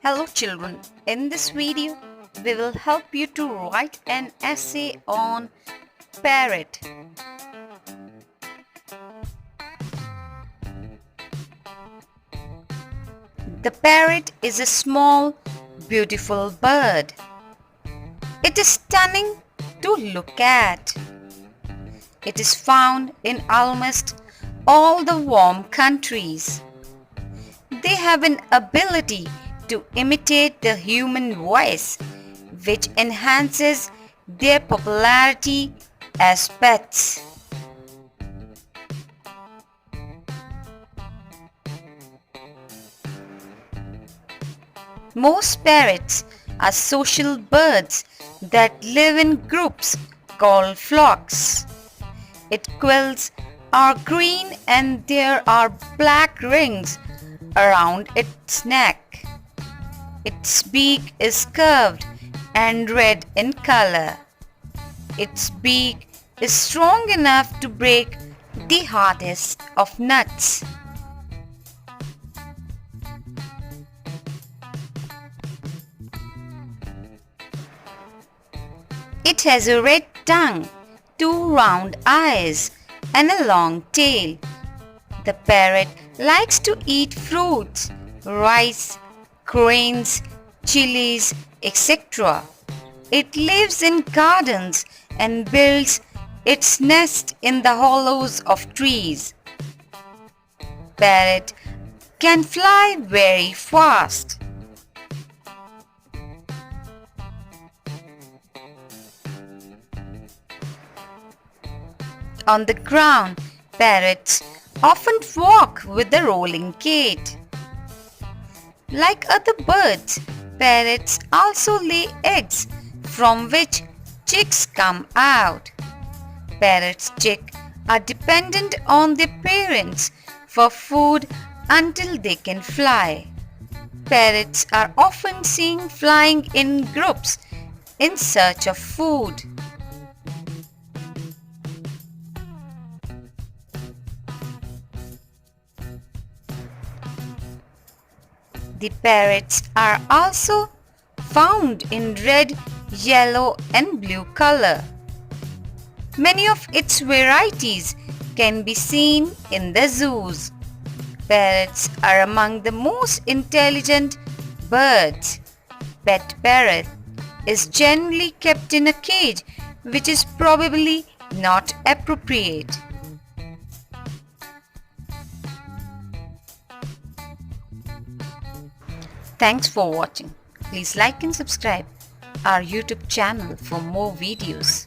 Hello children, in this video we will help you to write an essay on parrot. The parrot is a small, beautiful bird. It is stunning to look at. It is found in almost all the warm countries. They have an ability to imitate the human voice, which enhances their popularity as pets. Most parrots are social birds that live in groups called flocks. Its quills are green and there are black rings around its neck. Its beak is curved and red in color. Its beak is strong enough to break the hardest of nuts. It has a red tongue, two round eyes, and a long tail. The parrot likes to eat fruits, rice, grains, chilies, etc. It lives in gardens and builds its nest in the hollows of trees. Parrot can fly very fast. On the ground, parrots often walk with a rolling gait. Like other birds, parrots also lay eggs from which chicks come out. Parrots' chicks are dependent on their parents for food until they can fly. Parrots are often seen flying in groups in search of food. The parrots are also found in red, yellow and blue color. Many of its varieties can be seen in the zoos. Parrots are among the most intelligent birds. Pet parrot is generally kept in a cage, which is probably not appropriate. Thanks for watching. Please like and subscribe our YouTube channel for more videos.